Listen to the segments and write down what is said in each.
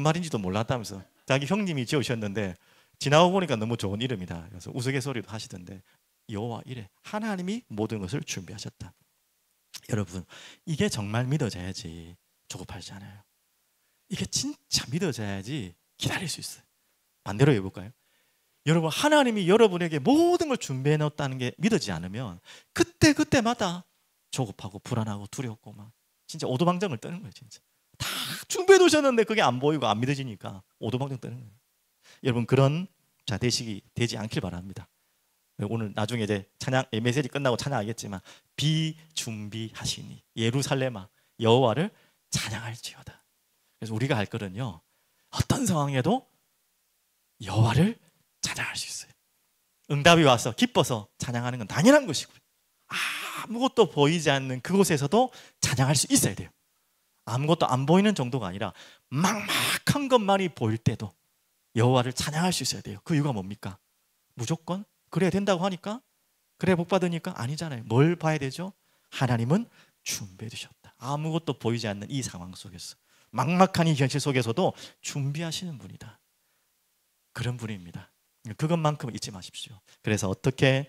무슨 말인지도 몰랐다면서 자기 형님이 지으셨는데 지나고 보니까 너무 좋은 이름이다. 그래서 우스갯소리도 하시던데 여호와 이레, 하나님이 모든 것을 준비하셨다. 여러분, 이게 정말 믿어져야지 조급하지 않아요. 이게 진짜 믿어져야지 기다릴 수 있어요. 반대로 해볼까요? 여러분, 하나님이 여러분에게 모든 걸 준비해 놓았다는 게 믿어지지 않으면 그때마다 조급하고 불안하고 두렵고 막 진짜 오도방정을 떠는 거예요. 진짜 다 준비해 두셨는데 그게 안 보이고 안 믿어지니까 오도방정 떠는 거예요. 여러분, 그런 자 되지 않길 바랍니다. 오늘 나중에 이제 찬양 메시지 끝나고 찬양하겠지만 비준비하시니 예루살렘아 여호와를 찬양할지어다. 그래서 우리가 할 거는요, 어떤 상황에도 여호와를 찬양할 수 있어요. 응답이 와서 기뻐서 찬양하는 건 당연한 것이고요, 아무것도 보이지 않는 그곳에서도 찬양할 수 있어야 돼요. 아무것도 안 보이는 정도가 아니라 막막한 것만이 보일 때도 여호와를 찬양할 수 있어야 돼요. 그 이유가 뭡니까? 무조건 그래야 된다고 하니까, 그래야 복 받으니까 아니잖아요. 뭘 봐야 되죠? 하나님은 준비해 두셨다. 아무것도 보이지 않는 이 상황 속에서, 막막한 이 현실 속에서도 준비하시는 분이다. 그런 분입니다. 그것만큼은 잊지 마십시오. 그래서 어떻게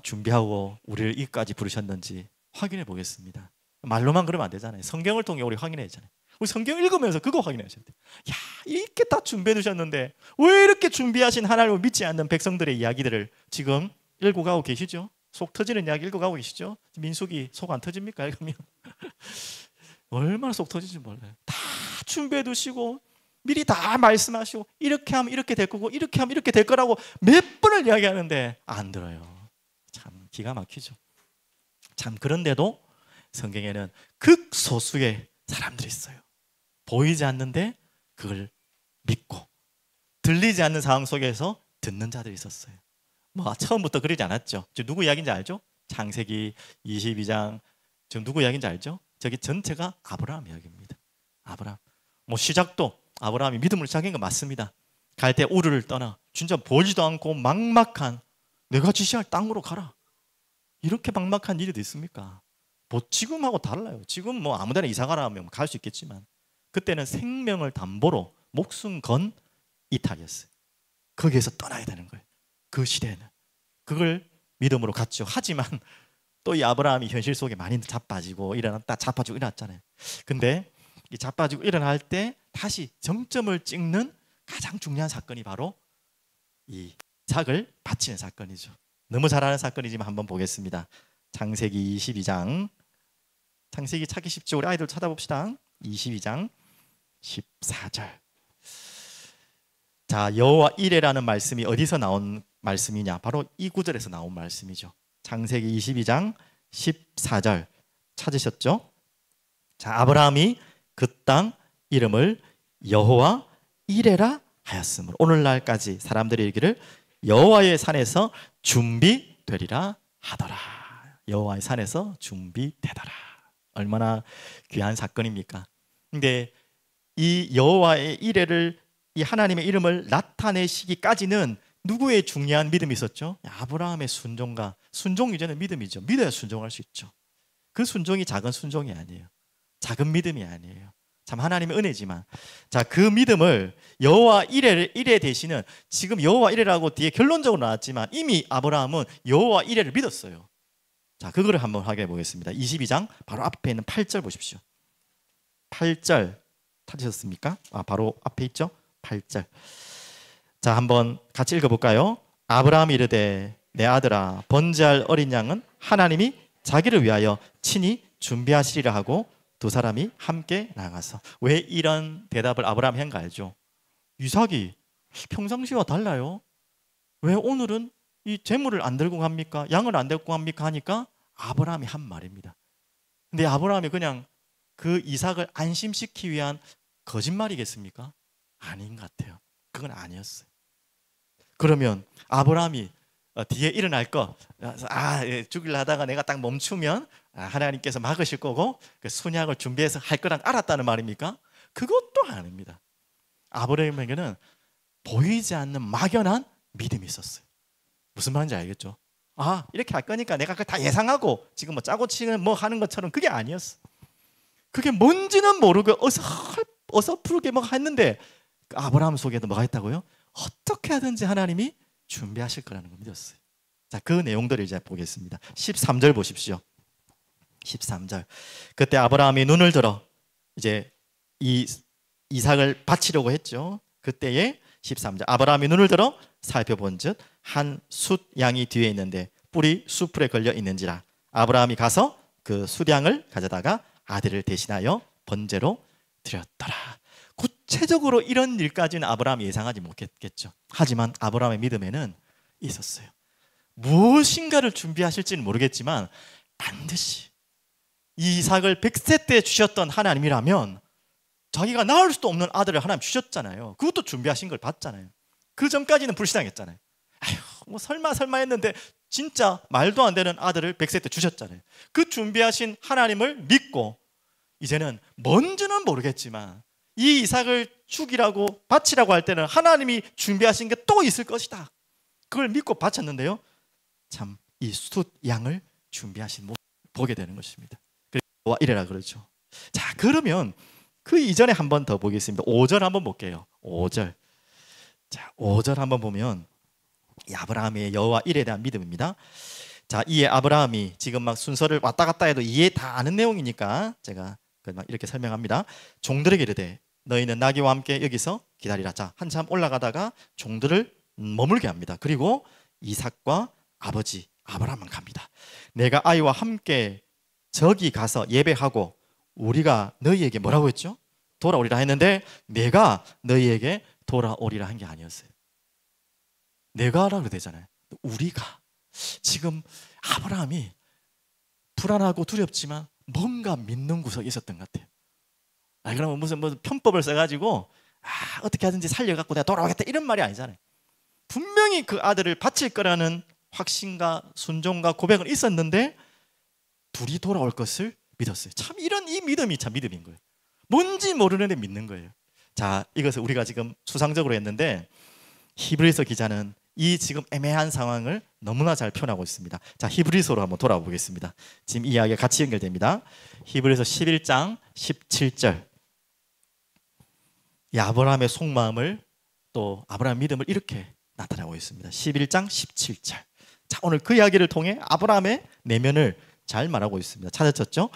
준비하고 우리를 이까지 부르셨는지 확인해 보겠습니다. 말로만 그러면 안 되잖아요. 성경을 통해 우리 확인해야 되잖아요. 우리 성경 읽으면서 그거 확인하셔야 돼요. 야, 이렇게 다 준비해 두셨는데 왜 이렇게 준비하신 하나님을 믿지 않는 백성들의 이야기들을 지금 읽고 가고 계시죠? 속 터지는 이야기 읽고 가고 계시죠? 민수기 속 안 터집니까? 읽으면 얼마나 속 터지는지 몰라요. 다 준비해 두시고 미리 다 말씀하시고 이렇게 하면 이렇게 될 거고 이렇게 하면 이렇게 될 거라고 몇 번을 이야기하는데 안 들어요. 참 기가 막히죠. 참, 그런데도 성경에는 극소수의 사람들이 있어요. 보이지 않는데 그걸 믿고, 들리지 않는 상황 속에서 듣는 자들이 있었어요. 뭐 처음부터 그러지 않았죠. 지금 누구 이야기인지 알죠? 창세기 22장 지금 누구 이야기인지 알죠? 저기 전체가 아브라함 이야기입니다. 아브라함. 뭐 시작도 아브라함이 믿음을 시작한 거 맞습니다. 갈 때 우르를 떠나 진짜 보이지도 않고 막막한, 내가 지시할 땅으로 가라, 이렇게 막막한 일이 있습니까? 뭐 지금하고 달라요. 지금 뭐 아무데나 이사 가라 하면 갈 수 있겠지만 그때는 생명을 담보로 목숨 건 이탈이었어요. 거기에서 떠나야 되는 거예요. 그 시대에는 그걸 믿음으로 갔죠. 하지만 또 이 아브라함이 현실 속에 많이 자빠지고 일어났다 자빠지고 일어났잖아요. 근데 이 자빠지고 일어날 때 다시 정점을 찍는 가장 중요한 사건이 바로 이 이삭을 바치는 사건이죠. 너무 잘 아는 사건이지만 한번 보겠습니다. 창세기 22장, 창세기 찾기 쉽죠? 우리 아이들 찾아봅시다. 22장 14절. 자, 여호와 이레라는 말씀이 어디서 나온 말씀이냐? 바로 이 구절에서 나온 말씀이죠. 창세기 22장 14절 찾으셨죠? 자, 아브라함이 그 땅 이름을 여호와 이레라 하였으므로 오늘날까지 사람들이 이르기를 여호와의 산에서 준비되리라 하더라. 여호와의 산에서 준비되더라. 얼마나 귀한 사건입니까? 근데 이 여호와의 이레를, 이 하나님의 이름을 나타내시기까지는 누구의 중요한 믿음이 있었죠? 아브라함의 순종과, 순종 이전의 믿음이죠. 믿어야 순종할 수 있죠. 그 순종이 작은 순종이 아니에요. 작은 믿음이 아니에요. 참 하나님의 은혜지만, 자, 그 믿음을 여호와 이레 대신은, 지금 여호와 이레라고 뒤에 결론적으로 나왔지만 이미 아브라함은 여호와 이레를 믿었어요. 자, 그거를 한번 확인해 보겠습니다. 22장 바로 앞에 있는 8절 보십시오. 8절 찾으셨습니까? 바로 앞에 있죠? 8절. 자, 한번 같이 읽어볼까요? 아브라함이 이르되 내 아들아, 번제할 어린 양은 하나님이 자기를 위하여 친히 준비하시리라 하고 두 사람이 함께 나가서. 왜 이런 대답을 아브라함이 한가 알죠? 이삭이 평상시와 달라요. 왜 오늘은 이 재물을 안 들고 갑니까? 양을 안 들고 갑니까? 하니까 아브라함이 한 말입니다. 근데 아브라함이 그냥 그 이삭을 안심시키기 위한 거짓말이겠습니까? 아닌 것 같아요. 그건 아니었어요. 그러면 아브라함이 뒤에 일어날 거, 죽이려 하다가 내가 딱 멈추면 하나님께서 막으실 거고 그 순양을 준비해서 할 거란 알았다는 말입니까? 그것도 아닙니다. 아브라함에게는 보이지 않는 막연한 믿음이 있었어요. 무슨 말인지 알겠죠? 이렇게 할 거니까 내가 그걸 다 예상하고 지금 뭐 짜고 치는 뭐 하는 것처럼 그게 아니었어. 그게 뭔지는 모르고 어설픈 어설프게 뭐 했는데 아브라함 속에도 뭐가 있다고요? 어떻게 하든지 하나님이 준비하실 거라는 걸 믿었어요. 자, 그 내용들을 이제 보겠습니다. 13절 보십시오. 13절. 그때 아브라함이 눈을 들어 이제 이삭을 바치려고 했죠. 그때에 13절. 아브라함이 눈을 들어 살펴본즉 한 숫 양이 뒤에 있는데 뿔이 수풀에 걸려 있는지라. 아브라함이 가서 그 숫양을 가져다가 아들을 대신하여 번제로 드렸더라. 구체적으로 이런 일까지는 아브라함이 예상하지 못했겠죠. 하지만 아브라함의 믿음에는 있었어요. 무엇인가를 준비하실지는 모르겠지만 반드시 이 이삭을 100세 때 주셨던 하나님이라면 자기가 낳을 수도 없는 아들을 하나님 주셨잖아요. 그것도 준비하신 걸 봤잖아요. 그 전까지는 불신앙했잖아요. 아휴, 뭐 설마 했는데 진짜 말도 안 되는 아들을 100세 때 주셨잖아요. 그 준비하신 하나님을 믿고 이제는 뭔지는 모르겠지만 이 이삭을 죽이라고 바치라고 할 때는 하나님이 준비하신 게 또 있을 것이다. 그걸 믿고 바쳤는데요. 참 이 숫 양을 준비하신 모습을 보게 되는 것입니다. 그래서 이래라 그러죠. 자, 그러면 그 이전에 한 번 더 보겠습니다. 5절 한번 볼게요. 5절. 자, 5절 한번 보면 이 아브라함의 여호와 일에 대한 믿음입니다. 자, 이에 아브라함이 지금 막 순서를 왔다 갔다 해도 이해 다 아는 내용이니까 제가 막 이렇게 설명합니다. 종들에게 이르되 너희는 나귀와 함께 여기서 기다리라. 자, 한참 올라가다가 종들을 머물게 합니다. 그리고 이삭과 아버지 아브라함은 갑니다. 내가 아이와 함께 저기 가서 예배하고 우리가 너희에게 뭐라고 했죠? 돌아오리라 했는데 내가 너희에게 돌아오리라 한 게 아니었어요. 내가라고 되잖아요. 우리가. 지금 아브라함이 불안하고 두렵지만 뭔가 믿는 구석이 있었던 것 같아요. 그러면 무슨 편법을 써가지고 어떻게 하든지 살려갖고 내가 돌아오겠다 이런 말이 아니잖아요. 분명히 그 아들을 바칠 거라는 확신과 순종과 고백은 있었는데 둘이 돌아올 것을 믿었어요. 참 이 믿음이 참 믿음인 거예요. 뭔지 모르는데 믿는 거예요. 자, 이것을 우리가 지금 수상적으로 했는데 히브리서 기자는 이 지금 애매한 상황을 너무나 잘 표현하고 있습니다. 자, 히브리서로 한번 돌아보겠습니다. 지금 이 이야기가 같이 연결됩니다. 히브리서 11장 17절. 이 아브라함의 속마음을 또 아브라함 믿음을 이렇게 나타내고 있습니다. 11장 17절. 자, 오늘 그 이야기를 통해 아브라함의 내면을 잘 말하고 있습니다. 찾으셨죠?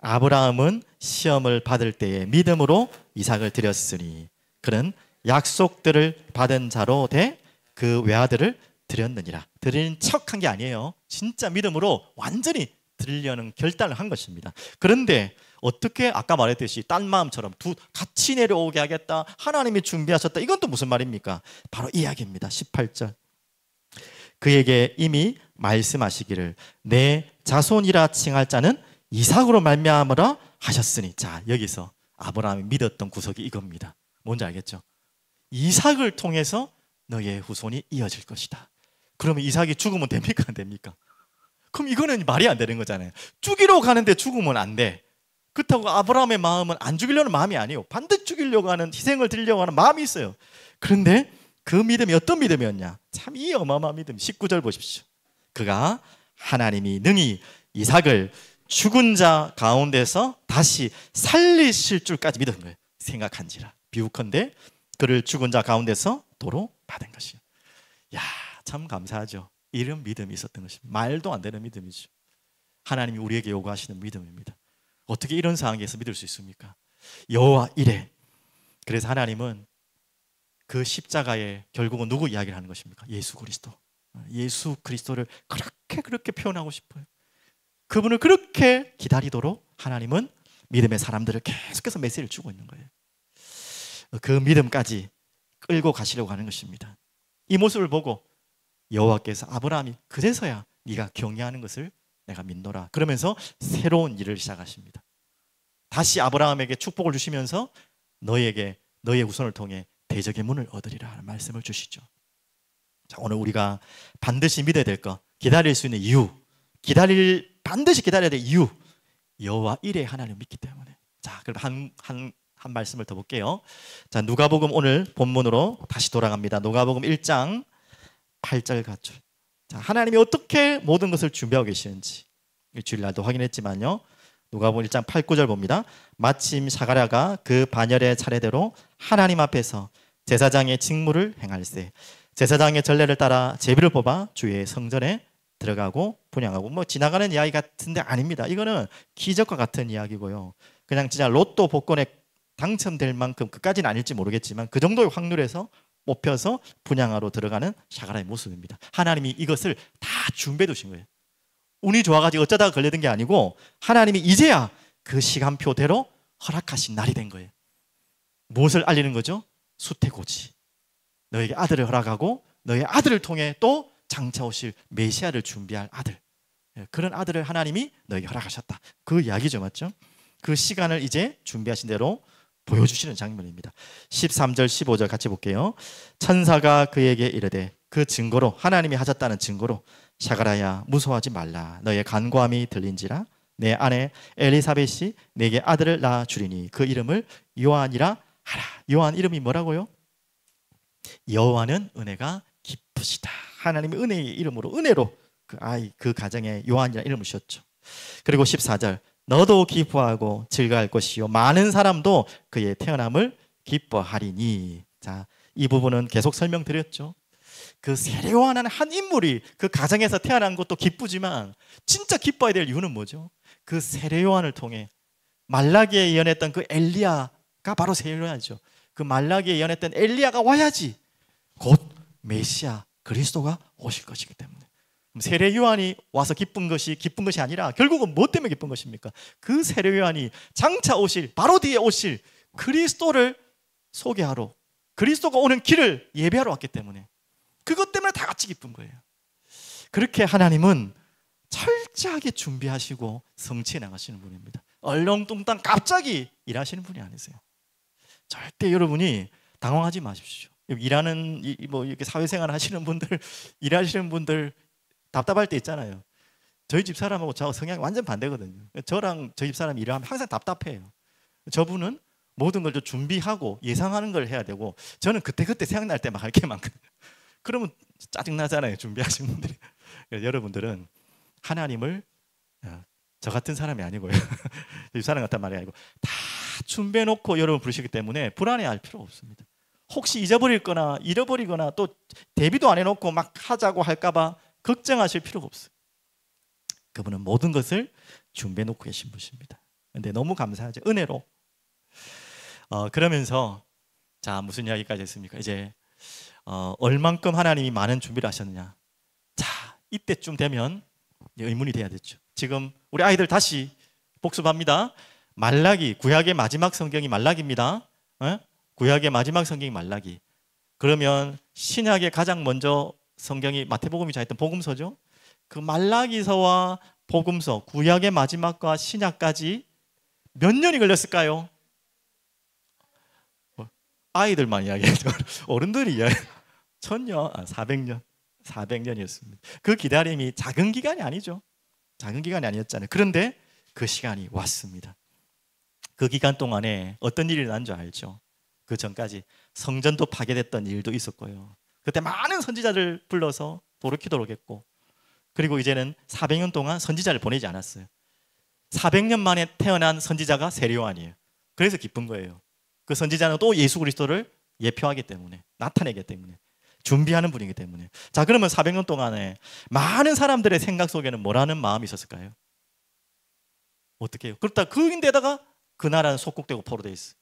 아브라함은 시험을 받을 때에 믿음으로 이삭을 드렸으니 그는 약속들을 받은 자로 돼 그 외아들을 드렸느니라. 드린 척한 게 아니에요. 진짜 믿음으로 완전히 드리려는 결단을 한 것입니다. 그런데 어떻게 아까 말했듯이 딴 마음처럼 같이 내려오게 하겠다, 하나님이 준비하셨다, 이건 또 무슨 말입니까? 바로 이 이야기입니다. 18절. 그에게 이미 말씀하시기를 내 자손이라 칭할 자는 이삭으로 말미암으라 하셨으니. 자, 여기서 아브라함이 믿었던 구석이 이겁니다. 뭔지 알겠죠? 이삭을 통해서 너의 후손이 이어질 것이다. 그러면 이삭이 죽으면 됩니까? 안 됩니까? 그럼 이거는 말이 안 되는 거잖아요. 죽이러 가는데 죽으면 안 돼. 그렇다고 아브라함의 마음은 안 죽이려는 마음이 아니에요. 반드시 죽이려고 하는, 희생을 드리려고 하는 마음이 있어요. 그런데 그 믿음이 어떤 믿음이었냐? 참 이 어마어마한 믿음. 19절 보십시오. 그가 하나님이 능히 이삭을 죽은 자 가운데서 다시 살리실 줄까지 믿은 거예요. 생각한지라. 비유컨대 그를 죽은 자 가운데서 도로 받은 것이요. 야, 참 감사하죠. 이런 믿음이 있었던 것입니다. 말도 안 되는 믿음이죠. 하나님이 우리에게 요구하시는 믿음입니다. 어떻게 이런 상황에서 믿을 수 있습니까? 여호와 이레. 그래서 하나님은 그 십자가에 결국은 누구 이야기를 하는 것입니까? 예수 그리스도. 예수 그리스도를 그렇게 표현하고 싶어요. 그분을 그렇게 기다리도록 하나님은 믿음의 사람들을 계속해서 메시지를 주고 있는 거예요. 그 믿음까지 끌고 가시려고 하는 것입니다. 이 모습을 보고 여호와께서 아브라함이 그래서야 네가 경외하는 것을 내가 믿노라 그러면서 새로운 일을 시작하십니다. 다시 아브라함에게 축복을 주시면서 너의 후손을 통해 대적의 문을 얻으리라 하는 말씀을 주시죠. 자, 오늘 우리가 반드시 믿어야 될 것, 기다릴 수 있는 이유, 반드시 기다려야 될 이유, 여호와 일의 하나님을 믿기 때문에. 자, 그럼 한 말씀을 더 볼게요. 자, 누가복음 오늘 본문으로 다시 돌아갑니다. 누가복음 1장 8절 같죠. 자, 하나님이 어떻게 모든 것을 준비하고 계시는지 주일날도 확인했지만요. 누가복음 1장 8, 9절 봅니다. 마침 사가랴가 그 반열의 차례대로 하나님 앞에서 제사장의 직무를 행할세. 제사장의 전례를 따라 제비를 뽑아 주의 성전에 들어가고 분향하고. 뭐 지나가는 이야기 같은데 아닙니다. 이거는 기적과 같은 이야기고요. 그냥 진짜 로또 복권에 당첨될 만큼, 그까지는 아닐지 모르겠지만 그 정도의 확률에서 뽑혀서 분향하러 들어가는 사가랴의 모습입니다. 하나님이 이것을 다 준비해 두신 거예요. 운이 좋아가지고 어쩌다가 걸려든 게 아니고 하나님이 이제야 그 시간표대로 허락하신 날이 된 거예요. 무엇을 알리는 거죠? 수태고지. 너에게 아들을 허락하고 너의 아들을 통해 또 장차 오실 메시아를 준비할 아들, 그런 아들을 하나님이 너에게 허락하셨다. 그 이야기죠, 맞죠? 그 시간을 이제 준비하신 대로 보여주시는 장면입니다. 13절 15절 같이 볼게요. 천사가 그에게 이르되, 그 증거로, 하나님이 하셨다는 증거로, 사가랴야 무서워하지 말라. 너의 간구함이 들린지라. 내 아내 엘리사벳이 내게 아들을 낳아 주리니 그 이름을 요한이라 하라. 요한 이름이 뭐라고요? 여호와는 은혜가 깊으시다. 하나님의 은혜의 이름으로, 은혜로 그 아이, 그 가정에 요한이라 이름을 주셨죠. 그리고 14절, 너도 기뻐하고 즐거워할 것이요 많은 사람도 그의 태어남을 기뻐하리니. 자, 이 부분은 계속 설명드렸죠. 그 세례요한은 한 인물이 그 가정에서 태어난 것도 기쁘지만 진짜 기뻐해야 될 이유는 뭐죠? 그 세례요한을 통해 말라기에 예언했던 그 엘리야가 바로 세례요한이죠. 그 말라기에 예언했던 엘리야가 와야지 곧 메시아 그리스도가 오실 것이기 때문에. 세례요한이 와서 기쁜 것이 아니라 결국은 뭐 때문에 기쁜 것입니까? 그 세례요한이 장차 오실, 바로 뒤에 오실 그리스도를 소개하러, 그리스도가 오는 길을 예배하러 왔기 때문에 그것 때문에 다 같이 기쁜 거예요. 그렇게 하나님은 철저하게 준비하시고 성취해 나가시는 분입니다. 얼렁뚱땅 갑자기 일하시는 분이 아니세요. 절대 여러분이 당황하지 마십시오. 일하는 뭐 이렇게 사회생활 하시는 분들, 일하시는 분들 답답할 때 있잖아요. 저희 집 사람하고 저하고 성향이 완전 반대거든요. 저랑 저희 집 사람이 일하면 항상 답답해요. 저분은 모든 걸 좀 준비하고 예상하는 걸 해야 되고, 저는 그때그때 생각날 때 막 할 게 많거든요. 그러면 짜증나잖아요, 준비하신 분들이. 여러분들은 하나님을, 저 같은 사람이 아니고요, 이 사람 같단 말이 아니고 다 준비해놓고 여러분 부르시기 때문에 불안해할 필요 없습니다. 혹시 잃어버리거나 또 대비도 안 해놓고 막 하자고 할까봐 걱정하실 필요가 없어요. 그분은 모든 것을 준비해놓고 계신 분이십니다. 근데 너무 감사하죠, 은혜로. 그러면서 자, 무슨 이야기까지 했습니까? 이제 얼만큼 하나님이 많은 준비를 하셨느냐. 자, 이때쯤 되면 의문이 돼야 되죠. 지금 우리 아이들 다시 복습합니다. 말라기, 구약의 마지막 성경이 말라기입니다. 구약의 마지막 성경이 말라기. 그러면 신약의 가장 먼저 성경이 마태복음이 자했던 복음서죠. 그 말라기서와 복음서, 구약의 마지막과 신약까지 몇 년이 걸렸을까요? 아이들만 이야기해요. 어른들이 이야기. 1000년, 400년, 400년이었습니다. 그 기다림이 작은 기간이 아니죠. 작은 기간이 아니었잖아요. 그런데 그 시간이 왔습니다. 그 기간 동안에 어떤 일이 난 줄 알죠? 그 전까지 성전도 파괴됐던 일도 있었고요. 그때 많은 선지자를 불러서 돌이키도록 했고, 그리고 이제는 400년 동안 선지자를 보내지 않았어요. 400년 만에 태어난 선지자가 세례요한이에요. 그래서 기쁜 거예요. 그 선지자는 또 예수 그리스도를 예표하기 때문에, 나타내기 때문에, 준비하는 분이기 때문에. 자, 그러면 400년 동안에 많은 사람들의 생각 속에는 뭐라는 마음이 있었을까요? 어떻게 해요? 그렇다 그인데다가 그 나라는 속국되고 포로되어 있어요.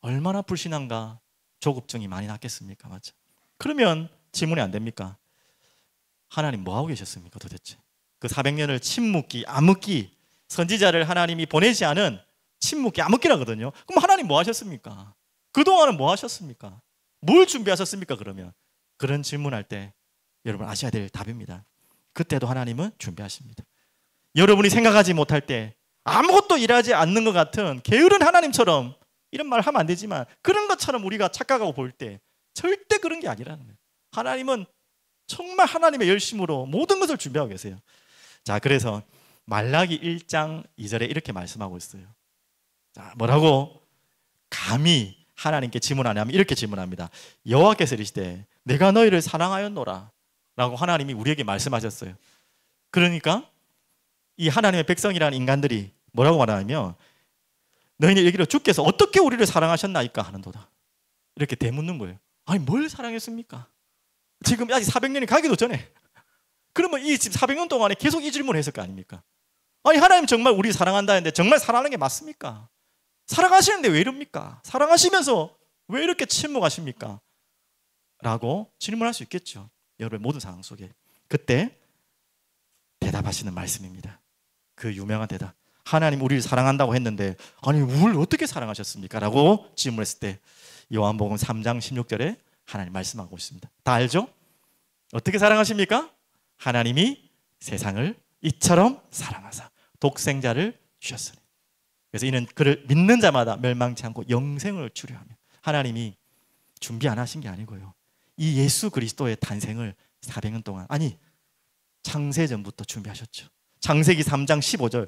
얼마나 불신앙과 조급증이 많이 났겠습니까? 맞죠? 그러면 질문이 안 됩니까? 하나님 뭐 하고 계셨습니까 도대체? 그 400년을 침묵기, 암흑기, 선지자를 하나님이 보내지 않은 침묵기, 암흑기라거든요. 그럼 하나님 뭐 하셨습니까? 그동안은 뭐 하셨습니까? 뭘 준비하셨습니까? 그러면 그런 질문할 때 여러분 아셔야 될 답입니다. 그때도 하나님은 준비하십니다. 여러분이 생각하지 못할 때 아무것도 일하지 않는 것 같은 게으른 하나님처럼, 이런 말 하면 안 되지만 그런 것처럼 우리가 착각하고 볼 때 절대 그런 게 아니라는 거예요. 하나님은 정말 하나님의 열심으로 모든 것을 준비하고 계세요. 자, 그래서 말라기 1장 2절에 이렇게 말씀하고 있어요. 자, 뭐라고 감히 하나님께 질문하냐면 이렇게 질문합니다. 여호와께서 이르시되 내가 너희를 사랑하였노라 라고 하나님이 우리에게 말씀하셨어요. 그러니까 이 하나님의 백성이라는 인간들이 뭐라고 말하냐면 너희는 이르기를 주께서 어떻게 우리를 사랑하셨나이까 하는도다. 이렇게 되묻는 거예요. 아니 뭘 사랑했습니까? 지금 아직 400년이 가기도 전에. 그러면 이 지금 400년 동안에 계속 이 질문을 했을 거 아닙니까? 아니 하나님 정말 우리 사랑한다는데 정말 사랑하는 게 맞습니까? 사랑하시는데 왜 이럽니까? 사랑하시면서 왜 이렇게 침묵하십니까? 라고 질문할 수 있겠죠. 여러분의 모든 상황 속에. 그때 대답하시는 말씀입니다. 그 유명한 대답. 하나님 우리를 사랑한다고 했는데 아니 우리를 어떻게 사랑하셨습니까? 라고 질문했을 때 요한복음 3장 16절에 하나님 말씀하고 있습니다. 다 알죠? 어떻게 사랑하십니까? 하나님이 세상을 이처럼 사랑하사 독생자를 주셨으니. 그래서 이는 그를 믿는 자마다 멸망치 않고 영생을 주려 하며. 하나님이 준비 안 하신 게 아니고요. 이 예수 그리스도의 탄생을 400년 동안, 아니 창세전부터 준비하셨죠. 창세기 3장 15절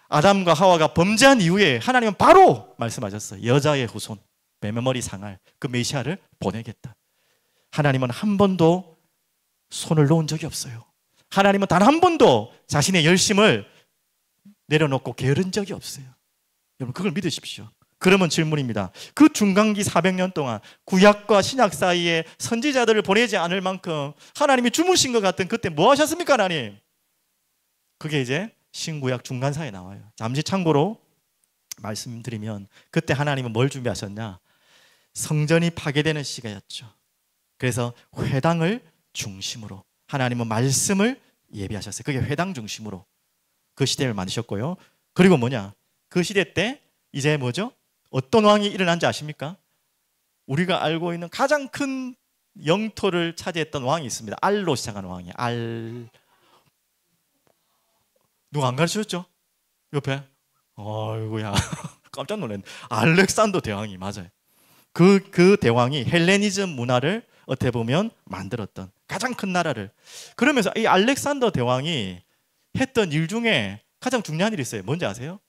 아담과 하와가 범죄한 이후에 하나님은 바로 말씀하셨어요. 여자의 후손 매머리 상할 그 메시아를 보내겠다. 하나님은 한 번도 손을 놓은 적이 없어요. 하나님은 단 한 번도 자신의 열심을 내려놓고 게으른 적이 없어요. 여러분 그걸 믿으십시오. 그러면 질문입니다. 그 중간기 400년 동안 구약과 신약 사이에 선지자들을 보내지 않을 만큼 하나님이 주무신 것 같은 그때 뭐 하셨습니까 하나님? 그게 이제 신구약 중간사에 나와요. 잠시 참고로 말씀드리면 그때 하나님은 뭘 준비하셨냐? 성전이 파괴되는 시기였죠. 그래서 회당을 중심으로 하나님은 말씀을 예비하셨어요. 그게 회당 중심으로 그 시대를 만드셨고요. 그리고 뭐냐? 그 시대 때 이제 뭐죠? 어떤 왕이 일어난지 아십니까? 우리가 알고 있는 가장 큰 영토를 차지했던 왕이 있습니다. 알로 시작하는 왕이에요. 알. 누가 안 가르쳐줬죠? 옆에? 어이구야 깜짝 놀랐네. 알렉산더 대왕이 맞아요. 그 대왕이 헬레니즘 문화를 어떻게 보면 만들었던 가장 큰 나라를. 그러면서 이 알렉산더 대왕이 했던 일 중에 가장 중요한 일이 있어요. 뭔지 아세요?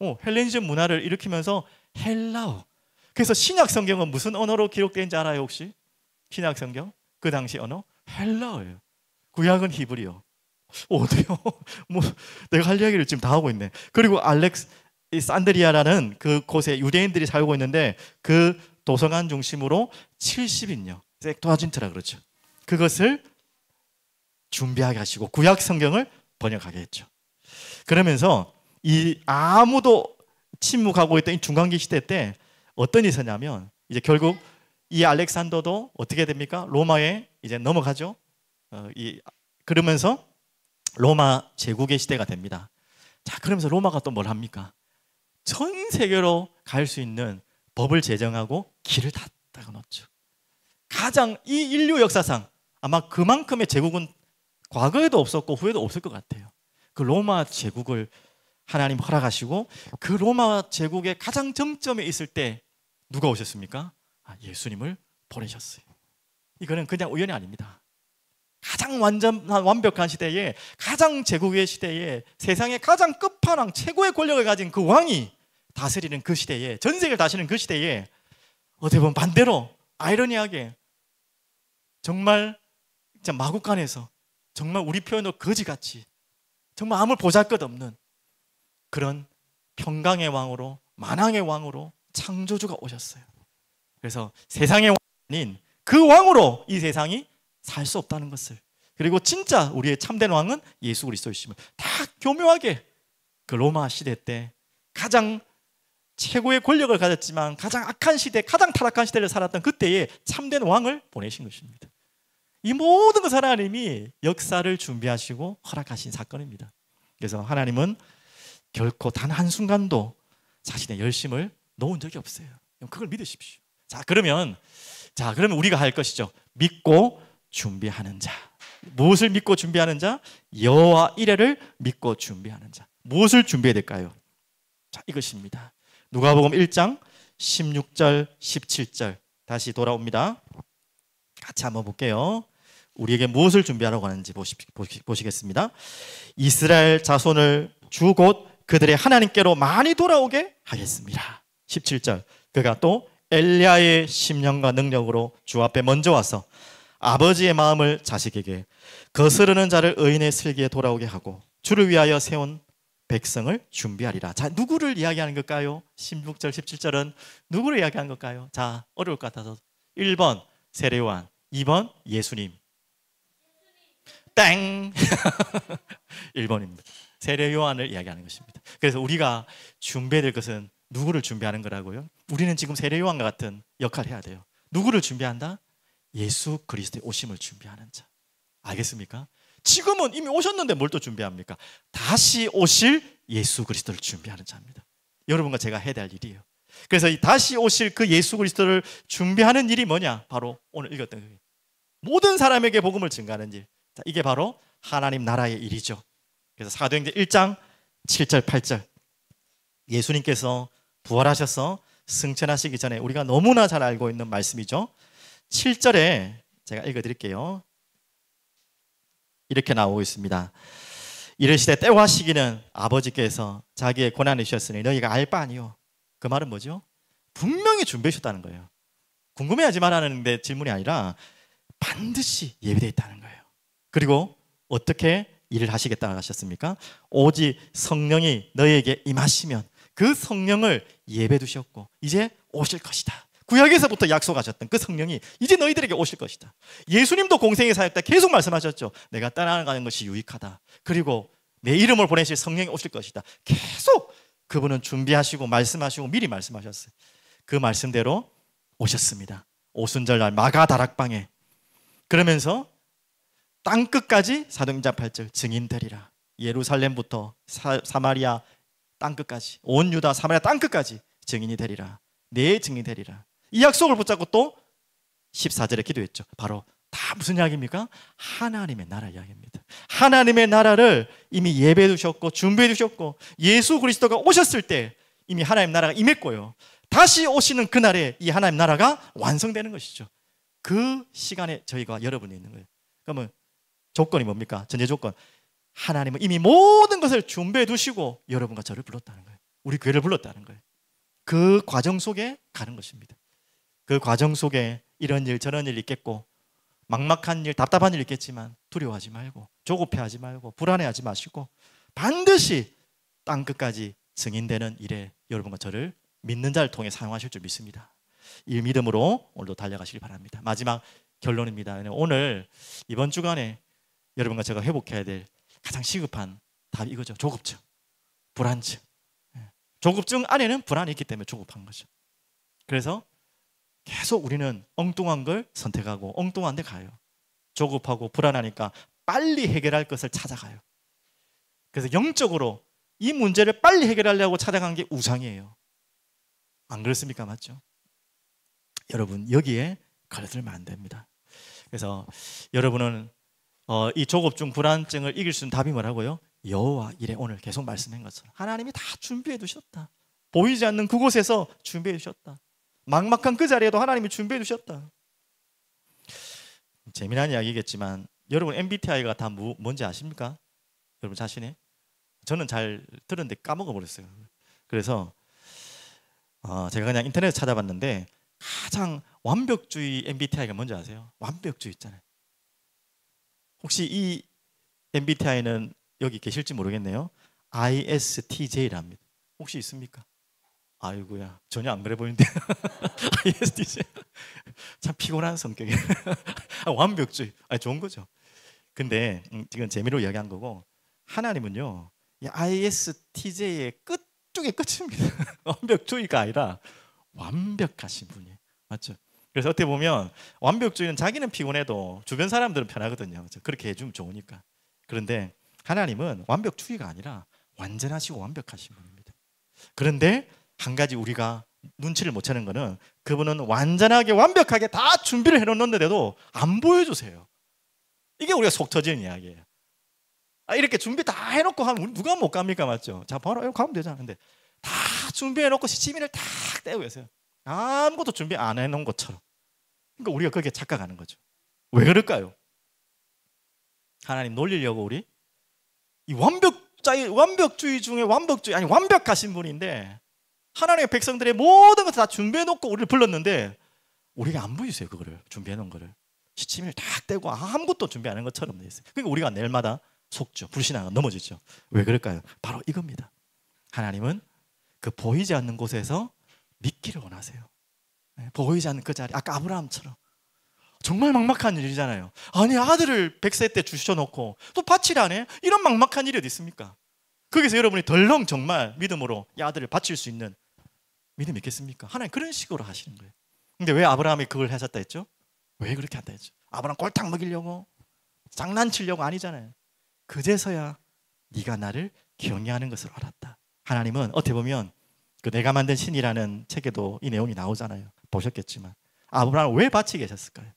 헬레니즘 문화를 일으키면서 헬라어. 그래서 신약 성경은 무슨 언어로 기록된지 알아요 혹시? 신약 성경 그 당시 언어 헬라어예요. 구약은 히브리어. 어때요? 뭐 내가 할 이야기를 지금 다 하고 있네. 그리고 산드리아라는 그 곳에 유대인들이 살고 있는데 그 도서관 중심으로 70인요 섹토아진트라 그러죠. 그것을 준비하게 하시고 구약 성경을 번역하게 했죠. 그러면서 이 아무도 침묵하고 있던 이 중간기 시대 때 어떤 일이 있었냐면 이제 결국 이 알렉산더도 어떻게 됩니까? 로마에 이제 넘어가죠. 그러면서 로마 제국의 시대가 됩니다. 자, 그러면서 로마가 또 뭘 합니까? 전 세계로 갈 수 있는 법을 제정하고 길을 닫다가 놓죠. 가장 이 인류 역사상 아마 그만큼의 제국은 과거에도 없었고 후에도 없을 것 같아요. 그 로마 제국을 하나님 허락하시고 그 로마 제국의 가장 정점에 있을 때 누가 오셨습니까? 예수님을 보내셨어요. 이거는 그냥 우연이 아닙니다. 가장 완벽한 시대에 가장 제국의 시대에 세상의 가장 끝판왕 최고의 권력을 가진 그 왕이 다스리는 그 시대에 전 세계를 다스리는 그 시대에 어떻게 보면 반대로 아이러니하게 정말 진짜 마구간에서 정말 우리 표현으로 거지같이 정말 아무 보잘것없는 그런 평강의 왕으로 만왕의 왕으로 창조주가 오셨어요. 그래서 세상의 왕인 그 왕으로 이 세상이 살 수 없다는 것을, 그리고 진짜 우리의 참된 왕은 예수 그리스도이심을 다 교묘하게 그 로마 시대 때 가장 최고의 권력을 가졌지만 가장 악한 시대, 가장 타락한 시대를 살았던 그때에 참된 왕을 보내신 것입니다. 이 모든 것을 하나님이 역사를 준비하시고 허락하신 사건입니다. 그래서 하나님은 결코 단 한순간도 자신의 열심을 놓은 적이 없어요. 그걸 믿으십시오. 그러면 우리가 할 것이죠. 믿고 준비하는 자. 무엇을 믿고 준비하는 자? 여호와 이레를 믿고 준비하는 자. 무엇을 준비해야 될까요? 이것입니다. 누가복음 1장 16절 17절 다시 돌아옵니다. 같이 한번 볼게요. 우리에게 무엇을 준비하라고 하는지 보시겠습니다. 이스라엘 자손을 주 곧 그들의 하나님께로 많이 돌아오게 하겠습니다. 17절 그가 또 엘리야의 심령과 능력으로 주 앞에 먼저 와서 아버지의 마음을 자식에게 거스르는 자를 의인의 슬기에 돌아오게 하고 주를 위하여 세운 백성을 준비하리라. 자, 누구를 이야기하는 걸까요? 16절, 17절은 누구를 이야기하는 걸까요? 자, 어려울 것 같아서 1번 세례요한, 2번 예수님. 땡! 1번입니다. 세례요한을 이야기하는 것입니다. 그래서 우리가 준비해야 될 것은 누구를 준비하는 거라고요? 우리는 지금 세례요한과 같은 역할을 해야 돼요. 누구를 준비한다? 예수 그리스도의 오심을 준비하는 자. 알겠습니까? 지금은 이미 오셨는데 뭘 또 준비합니까? 다시 오실 예수 그리스도를 준비하는 자입니다. 여러분과 제가 해야 될 일이에요. 그래서 이 다시 오실 그 예수 그리스도를 준비하는 일이 뭐냐? 바로 오늘 읽었던 거예요. 모든 사람에게 복음을 증가하는 일. 자, 이게 바로 하나님 나라의 일이죠. 그래서 사도행전 1장 7절 8절 예수님께서 부활하셔서 승천하시기 전에 우리가 너무나 잘 알고 있는 말씀이죠. 7절에 제가 읽어드릴게요. 이렇게 나오고 있습니다. 이르시되 때와 시기는 아버지께서 자기의 권한을 주셨으니 너희가 알 바 아니요. 그 말은 뭐죠? 분명히 준비해 주셨다는 거예요. 궁금해하지 말라는데 질문이 아니라 반드시 예비되어 있다는 거예요. 그리고 어떻게 일을 하시겠다고 하셨습니까? 오직 성령이 너희에게 임하시면 그 성령을 예배 두셨고 이제 오실 것이다. 구약에서부터 약속하셨던 그 성령이 이제 너희들에게 오실 것이다. 예수님도 공생의 사역 때 계속 말씀하셨죠. 내가 따라가는 것이 유익하다. 그리고 내 이름을 보내실 성령이 오실 것이다. 계속 그분은 준비하시고 말씀하시고 미리 말씀하셨어요. 그 말씀대로 오셨습니다. 오순절날 마가 다락방에 그러면서 땅끝까지 사도행전 8절 증인되리라. 예루살렘부터 사마리아 땅끝까지 온 유다 사마리아 땅끝까지 증인이 되리라. 내 증인이 되리라. 이 약속을 붙잡고 또 14절에 기도했죠. 바로 다 무슨 이야기입니까? 하나님의 나라 이야기입니다. 하나님의 나라를 이미 예배해 두셨고 준비해 두셨고 예수 그리스도가 오셨을 때 이미 하나님 나라가 임했고요. 다시 오시는 그날에 이 하나님 나라가 완성되는 것이죠. 그 시간에 저희가 여러분이 있는 거예요. 그러면 조건이 뭡니까? 전제 조건. 하나님은 이미 모든 것을 준비해 두시고 여러분과 저를 불렀다는 거예요. 우리 교회를 불렀다는 거예요. 그 과정 속에 가는 것입니다. 그 과정 속에 이런 일 저런 일 있겠고 막막한 일 답답한 일 있겠지만 두려워하지 말고 조급해하지 말고 불안해하지 마시고 반드시 땅끝까지 증인되는 일에 여러분과 저를 믿는 자를 통해 사용하실 줄 믿습니다. 이 믿음으로 오늘도 달려가시길 바랍니다. 마지막 결론입니다. 오늘 이번 주간에 여러분과 제가 회복해야 될 가장 시급한 답이 이거죠. 조급증, 불안증. 조급증 안에는 불안이 있기 때문에 조급한 거죠. 그래서 계속 우리는 엉뚱한 걸 선택하고 엉뚱한 데 가요. 조급하고 불안하니까 빨리 해결할 것을 찾아가요. 그래서 영적으로 이 문제를 빨리 해결하려고 찾아간 게 우상이에요. 안 그렇습니까? 맞죠? 여러분 여기에 걸려들면 안 됩니다. 그래서 여러분은 이 조급증, 불안증을 이길 수 있는 답이 뭐라고요? 여호와 이래 오늘 계속 말씀한 것처럼 하나님이 다 준비해 두셨다. 보이지 않는 그곳에서 준비해 두셨다. 막막한 그 자리에도 하나님이 준비해 두셨다. 재미난 이야기겠지만 여러분 MBTI가 다 뭔지 아십니까? 여러분 자신이? 저는 잘 들었는데 까먹어버렸어요. 그래서 제가 그냥 인터넷에 찾아봤는데 가장 완벽주의 MBTI가 뭔지 아세요? 완벽주의 있잖아요. 혹시 이 MBTI는 여기 계실지 모르겠네요. ISTJ랍니다. 혹시 있습니까? 아이고야 전혀 안 그래 보이는데 ISTJ 참 피곤한 성격이 완벽주의 좋은 거죠. 근데 지금 재미로 이야기한 거고 하나님은요 이 ISTJ의 끝 중에 끝입니다. 완벽주의가 아니라 완벽하신 분이에요. 맞죠? 그래서 어떻게 보면 완벽주의는 자기는 피곤해도 주변 사람들은 편하거든요. 그렇게 해주면 좋으니까. 그런데 하나님은 완벽주의가 아니라 완전하시고 완벽하신 분입니다. 그런데 한 가지 우리가 눈치를 못 채는 거는 그분은 완전하게 완벽하게 다 준비를 해놓는데도 안 보여주세요. 이게 우리가 속 터지는 이야기예요. 이렇게 준비 다 해놓고 하면 누가 못 갑니까? 맞죠? 자 바로 이렇게 가면 되잖아. 근데 다 준비해놓고 시치미를 탁 떼고 계세요. 아무것도 준비 안 해놓은 것처럼. 그러니까 우리가 거기에 착각하는 거죠. 왜 그럴까요? 하나님 놀리려고 우리 이 완벽주의 중에 완벽주의 아니 완벽하신 분인데 하나님의 백성들의 모든 것을 다 준비해놓고 우리를 불렀는데 우리가 안 보이세요. 그거를 준비해놓은 거를 시치미를 탁 떼고 아무것도 준비 안 한 것처럼 돼 있어요. 그러니까 우리가 내일마다 속죠. 불신앙은 넘어지죠. 왜 그럴까요? 바로 이겁니다. 하나님은 그 보이지 않는 곳에서 믿기를 원하세요. 보이지 않는 그 자리, 아까 아브라함처럼 정말 막막한 일이잖아요. 아니 아들을 100세 때 주셔놓고 또 바치를 안 해? 이런 막막한 일이 어디 있습니까? 거기서 여러분이 덜렁 정말 믿음으로 이 아들을 바칠 수 있는 믿음이 있겠습니까? 하나님 그런 식으로 하시는 거예요. 근데 왜 아브라함이 그걸 하셨다 했죠? 왜 그렇게 한다 했죠? 아브라함 꼴딱 먹이려고 장난치려고 아니잖아요. 그제서야 네가 나를 경외하는 것을 알았다. 하나님은 어떻게 보면 그 내가 만든 신이라는 책에도 이 내용이 나오잖아요. 보셨겠지만 아브라함을 왜 바치게 하셨을까요?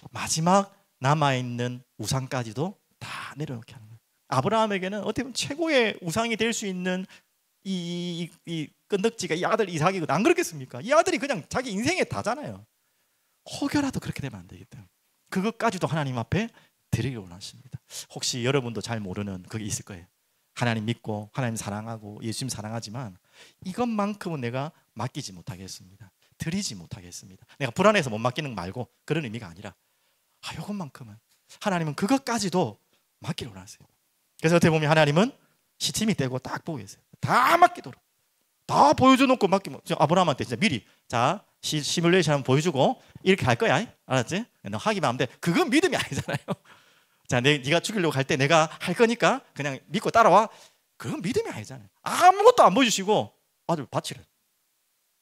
마지막 남아있는 우상까지도 다 내려놓게 하는 거예요. 아브라함에게는 어떻게 보면 최고의 우상이 될 수 있는 이 끈덕지가 이 아들 이삭이거든. 안 그렇겠습니까? 이 아들이 그냥 자기 인생의 다잖아요. 혹여라도 그렇게 되면 안 되기 때문에 그것까지도 하나님 앞에 드리기 원하십니다. 혹시 여러분도 잘 모르는 그게 있을 거예요. 하나님 믿고 하나님 사랑하고 예수님 사랑하지만 이것만큼은 내가 맡기지 못하겠습니다. 드리지 못하겠습니다. 내가 불안해서 못 맡기는 거 말고 그런 의미가 아니라 이것만큼은 하나님은 그것까지도 맡기를 원하세요. 그래서 어떻게 보면 하나님은 시침이 떼고 딱 보고 계세요. 다 맡기도록 다 보여줘놓고 맡기면 아브라함한테 진짜 미리 자 시뮬레이션 한번 보여주고 이렇게 할 거야. 알았지? 너 하기만 하면 돼. 그건 믿음이 아니잖아요. 자, 네가 죽이려고 할 때 내가 할 거니까 그냥 믿고 따라와. 그건 믿음이 아니잖아요. 아무것도 안 보여주시고 아들 바치래.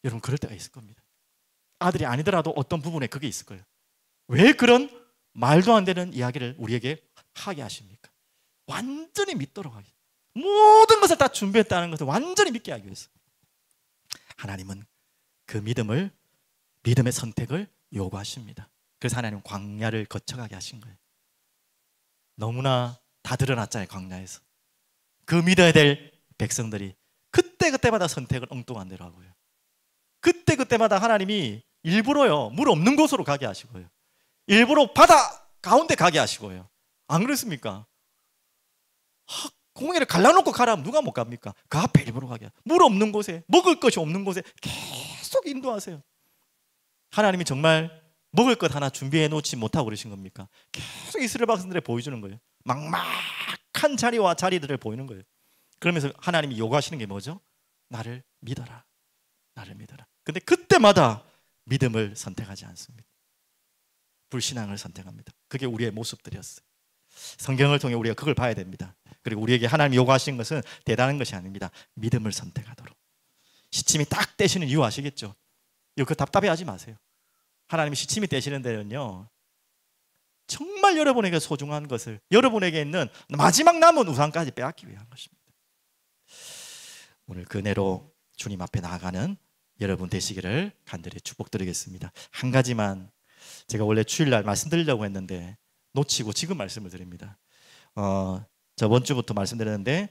여러분 그럴 때가 있을 겁니다. 아들이 아니더라도 어떤 부분에 그게 있을 거예요. 왜 그런 말도 안 되는 이야기를 우리에게 하게 하십니까? 완전히 믿도록 하기. 모든 것을 다 준비했다는 것을 완전히 믿게 하기 위해서 하나님은 그 믿음의 선택을 요구하십니다. 그래서 하나님은 광야를 거쳐가게 하신 거예요. 너무나 다 드러났잖아요. 광야에서 그 믿어야 될 백성들이 그때그때마다 선택을 엉뚱한 대로 하고요. 그때그때마다 하나님이 일부러요 물 없는 곳으로 가게 하시고요, 일부러 바다 가운데 가게 하시고요. 안 그렇습니까? 공회를 갈라놓고 가라면 누가 못 갑니까? 그 앞에 일부러 가게, 물 없는 곳에, 먹을 것이 없는 곳에 계속 인도하세요. 하나님이 정말 먹을 것 하나 준비해 놓지 못하고 그러신 겁니까? 계속 이스라엘 백성들에 보여주는 거예요. 막막한 자리와 자리들을 보이는 거예요. 그러면서 하나님이 요구하시는 게 뭐죠? 나를 믿어라, 나를 믿어라. 근데 그때마다 믿음을 선택하지 않습니다. 불신앙을 선택합니다. 그게 우리의 모습들이었어요. 성경을 통해 우리가 그걸 봐야 됩니다. 그리고 우리에게 하나님이 요구하시는 것은 대단한 것이 아닙니다. 믿음을 선택하도록. 시침이 딱 떼시는 이유 아시겠죠? 이거 답답해하지 마세요. 하나님이 시침이 떼시는 데는요 정말 여러분에게 소중한 것을, 여러분에게 있는 마지막 남은 우상까지 빼앗기 위한 것입니다. 오늘 그 은혜로 주님 앞에 나아가는 여러분 되시기를 간절히 축복드리겠습니다. 한 가지만 제가 원래 주일날 말씀드리려고 했는데 놓치고 지금 말씀을 드립니다. 저번 주부터 말씀드렸는데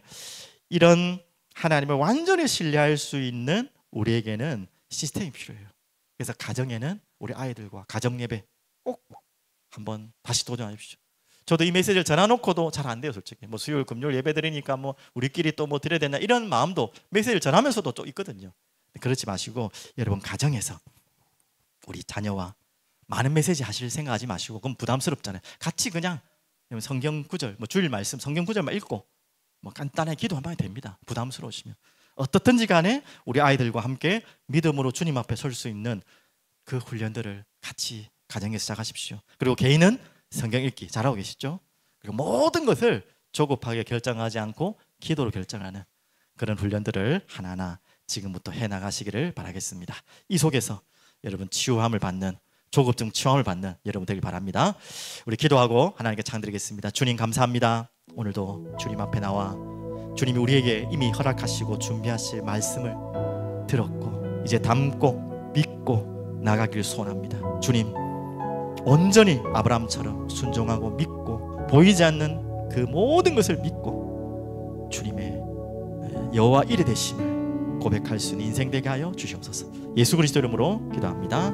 이런 하나님을 완전히 신뢰할 수 있는 우리에게는 시스템이 필요해요. 그래서 가정에는 우리 아이들과 가정 예배 꼭 한번 다시 도전하십시오. 저도 이 메시지를 전해놓고도 잘 안 돼요, 솔직히. 뭐 수요일, 금요일 예배 드리니까 뭐 우리끼리 또 뭐 드려야 되나 이런 마음도 메시지를 전하면서도 좀 있거든요. 그렇지 마시고 여러분 가정에서 우리 자녀와 많은 메시지 하실 생각하지 마시고, 그럼 부담스럽잖아요. 같이 그냥 성경 구절, 뭐 주일 말씀 성경 구절만 읽고 뭐 간단하게 기도 한번 해도 됩니다. 부담스러우시면 어떻든지 간에 우리 아이들과 함께 믿음으로 주님 앞에 설 수 있는 그 훈련들을 같이 가정에서 시작하십시오. 그리고 개인은 성경 읽기 잘하고 계시죠? 그리고 모든 것을 조급하게 결정하지 않고 기도로 결정하는 그런 훈련들을 하나하나 지금부터 해나가시기를 바라겠습니다. 이 속에서 여러분 치유함을 받는, 조급증 치유함을 받는 여러분 되길 바랍니다. 우리 기도하고 하나님께 찬양드리겠습니다. 주님 감사합니다. 오늘도 주님 앞에 나와 주님이 우리에게 이미 허락하시고 준비하실 말씀을 들었고 이제 담고 믿고 나가길 소원합니다. 주님 온전히 아브라함처럼 순종하고 믿고 보이지 않는 그 모든 것을 믿고 주님의 여호와 이레 되심을 고백할 수 있는 인생 되게 하여 주시옵소서. 예수 그리스도 이름으로 기도합니다.